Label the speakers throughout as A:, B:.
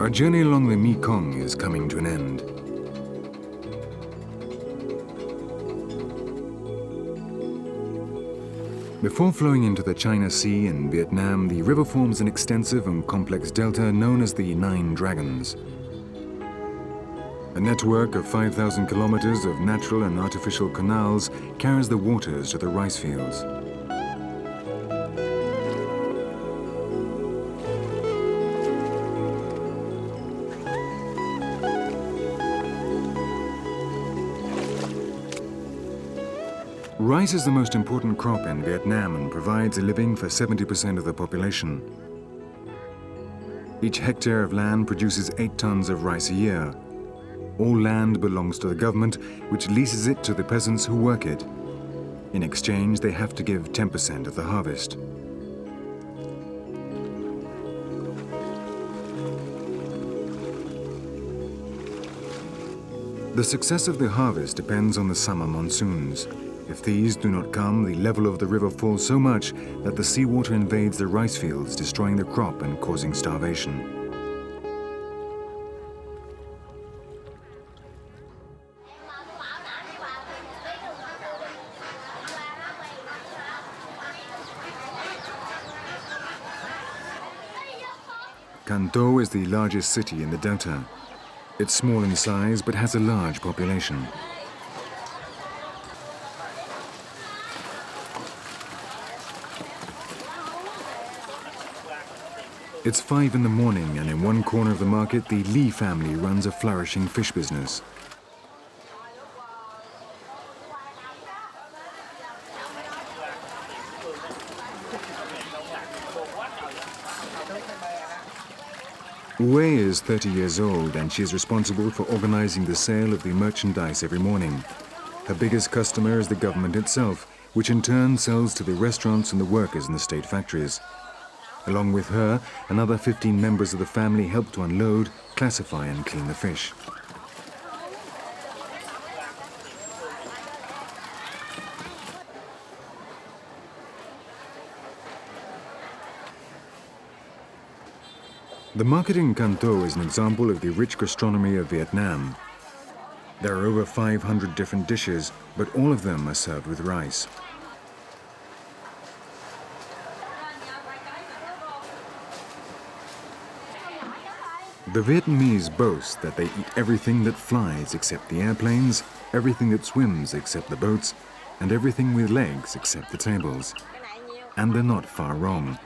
A: Our journey along the Mekong is coming to an end. Before flowing into the China Sea in Vietnam, the river forms an extensive and complex delta known as the Nine Dragons. A network of 5,000 kilometers of natural and artificial canals carries the waters to the rice fields. Rice is the most important crop in Vietnam and provides a living for 70% of the population. Each hectare of land produces 8 tons of rice a year. All land belongs to the government, which leases it to the peasants who work it. In exchange, they have to give 10% of the harvest. The success of the harvest depends on the summer monsoons. If these do not come, the level of the river falls so much that the seawater invades the rice fields, destroying the crop and causing starvation. Kanto is the largest city in the delta. It's small in size but has a large population. It's 5 in the morning, and in one corner of the market, the Lee family runs a flourishing fish business. Wei is 30 years old, and she is responsible for organizing the sale of the merchandise every morning. Her biggest customer is the government itself, which in turn sells to the restaurants and the workers in the state factories. Along with her, another 15 members of the family help to unload, classify and clean the fish. The market in Kanto is an example of the rich gastronomy of Vietnam. There are over 500 different dishes, but all of them are served with rice. The Vietnamese boast that they eat everything that flies except the airplanes, everything that swims except the boats, and everything with legs except the tables. And they're not far wrong.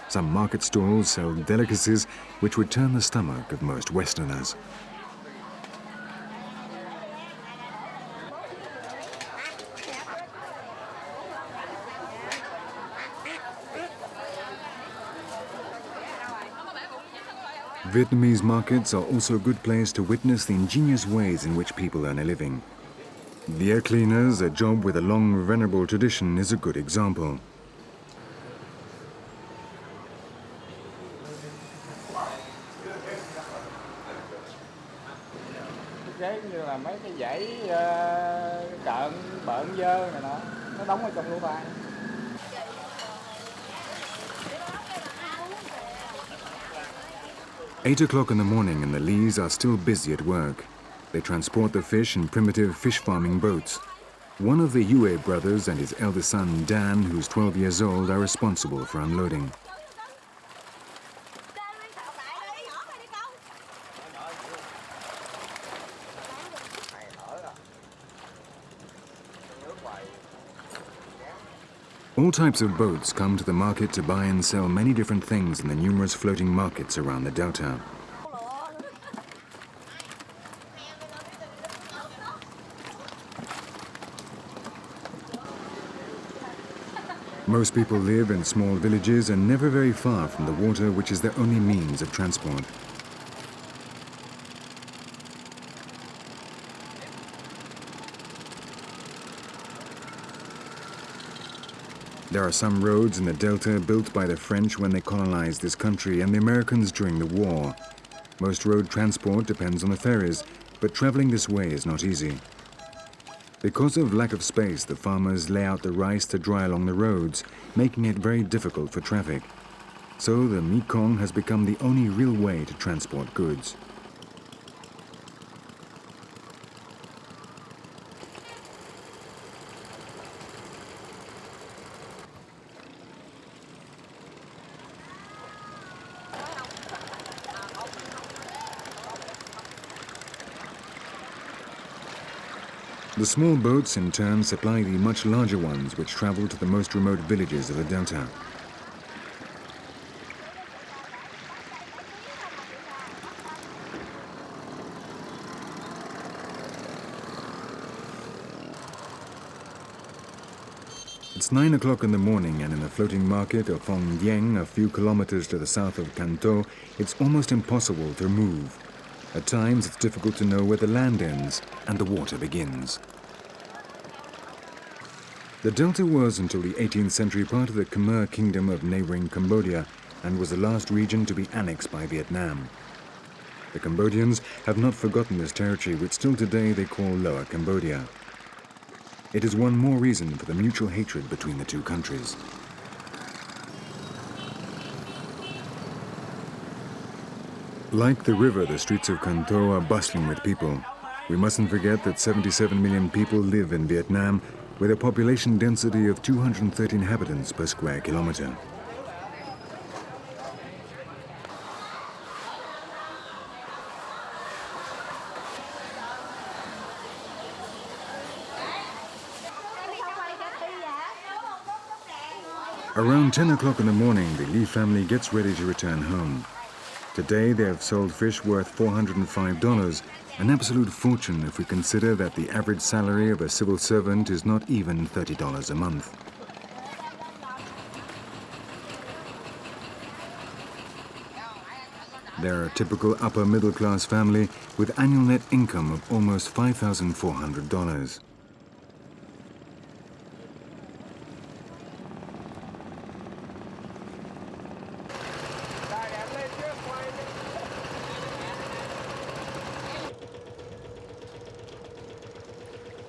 A: Some market stalls sell delicacies which would turn the stomach of most Westerners. Vietnamese markets are also a good place to witness the ingenious ways in which people earn a living. The air cleaners, a job with a long, venerable tradition, is a good example.
B: Cợn, bợn, dơ này nọ, nó đóng ở trong lỗ tai.
A: 8 o'clock in the morning and the Lees are still busy at work. They transport the fish in primitive fish farming boats. One of the Yue brothers and his eldest son, Dan, who's 12 years old, are responsible for unloading. All types of boats come to the market to buy and sell many different things in the numerous floating markets around the delta. Most people live in small villages and never very far from the water, which is their only means of transport. There are some roads in the delta built by the French when they colonized this country and the Americans during the war. Most road transport depends on the ferries, but traveling this way is not easy. Because of lack of space, the farmers lay out the rice to dry along the roads, making it very difficult for traffic. So the Mekong has become the only real way to transport goods. The small boats in turn supply the much larger ones which travel to the most remote villages of the delta. It's 9 o'clock in the morning, and in the floating market of Phong Dieng, a few kilometers to the south of Kanto, it's almost impossible to move. At times, it's difficult to know where the land ends and the water begins. The delta was, until the 18th century, part of the Khmer kingdom of neighboring Cambodia and was the last region to be annexed by Vietnam. The Cambodians have not forgotten this territory, which still today they call Lower Cambodia. It is one more reason for the mutual hatred between the two countries. Like the river, the streets of Kanto are bustling with people. We mustn't forget that 77 million people live in Vietnam, with a population density of 230 inhabitants per square kilometer. Around 10 o'clock in the morning, the Lee family gets ready to return home. Today they have sold fish worth $405, an absolute fortune if we consider that the average salary of a civil servant is not even $30 a month. They're a typical upper middle class family with annual net income of almost $5,400.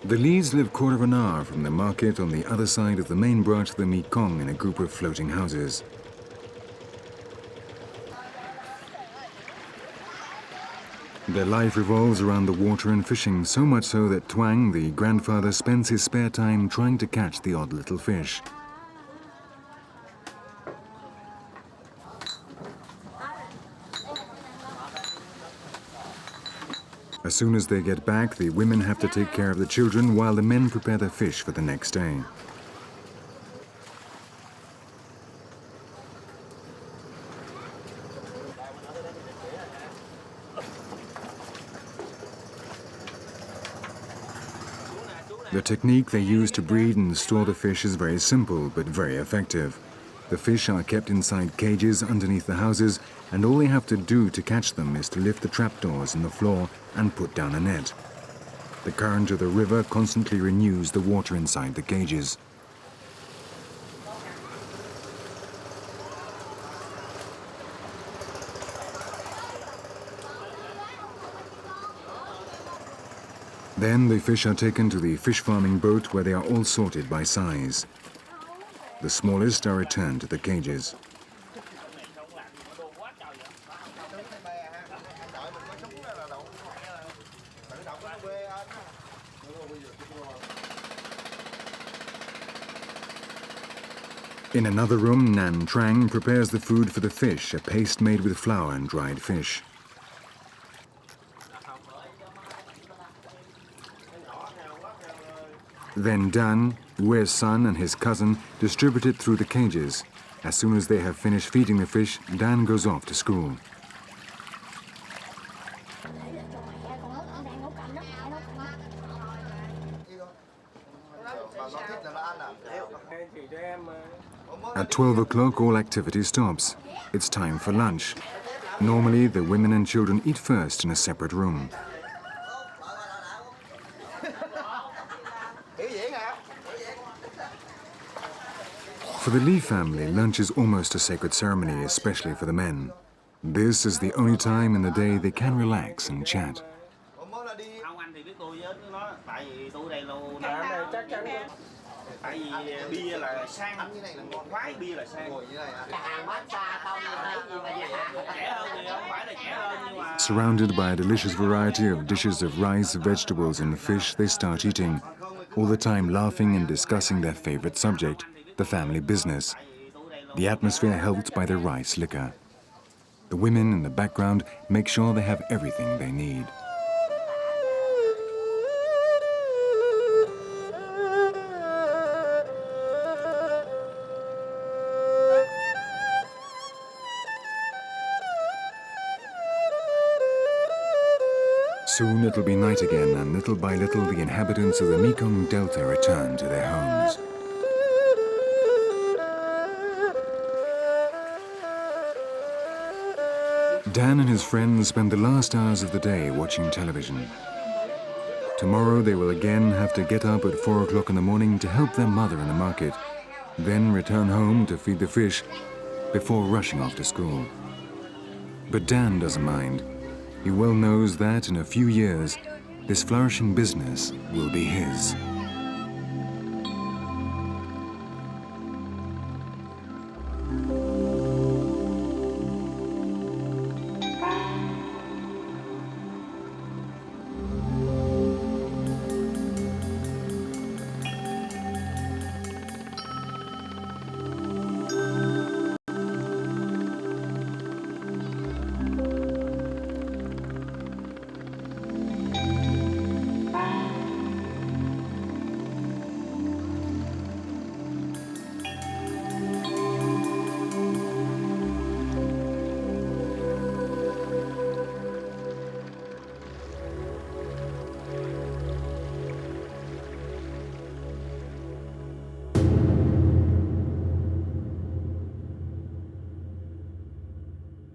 A: The Lees live quarter of an hour from the market on the other side of the main branch of the Mekong in a group of floating houses. Their life revolves around the water and fishing, so much so that Twang, the grandfather, spends his spare time trying to catch the odd little fish. As soon as they get back, the women have to take care of the children while the men prepare the fish for the next day. The technique they use to breed and store the fish is very simple but very effective. The fish are kept inside cages underneath the houses, and all they have to do to catch them is to lift the trapdoors in the floor and put down a net. The current of the river constantly renews the water inside the cages. Then the fish are taken to the fish farming boat where they are all sorted by size. The smallest are returned to the cages. In another room, Nan Trang prepares the food for the fish, a paste made with flour and dried fish. Then Dan, Ue's son, and his cousin distribute it through the cages. As soon as they have finished feeding the fish, Dan goes off to school. At 12 o'clock, all activity stops. It's time for lunch. Normally, the women and children eat first in a separate room. For the Lee family, lunch is almost a sacred ceremony, especially for the men. This is the only time in the day they can relax and chat.
C: Không anh thì biết tôi với nó, tại vì tôi đây lâu
B: Dạ,
C: năm.
B: này chắc chắn.
C: Tại vì bia là sang, khoái bia là sang.
D: Hàng massage không thấy gì mà
C: Trẻ hơn thì không phải là trẻ hơn nhưng mà.
A: Surrounded by a delicious variety of dishes of rice, vegetables and fish, they start eating, all the time laughing and discussing their favorite subject, the family business. The atmosphere helped by the rice liquor. The women in the background make sure they have everything they need. Soon it'll be night again, and little by little the inhabitants of the Mekong Delta return to their homes. Dan and his friends spend the last hours of the day watching television. Tomorrow they will again have to get up at 4 o'clock in the morning to help their mother in the market, then return home to feed the fish before rushing off to school. But Dan doesn't mind. He well knows that in a few years, this flourishing business will be his.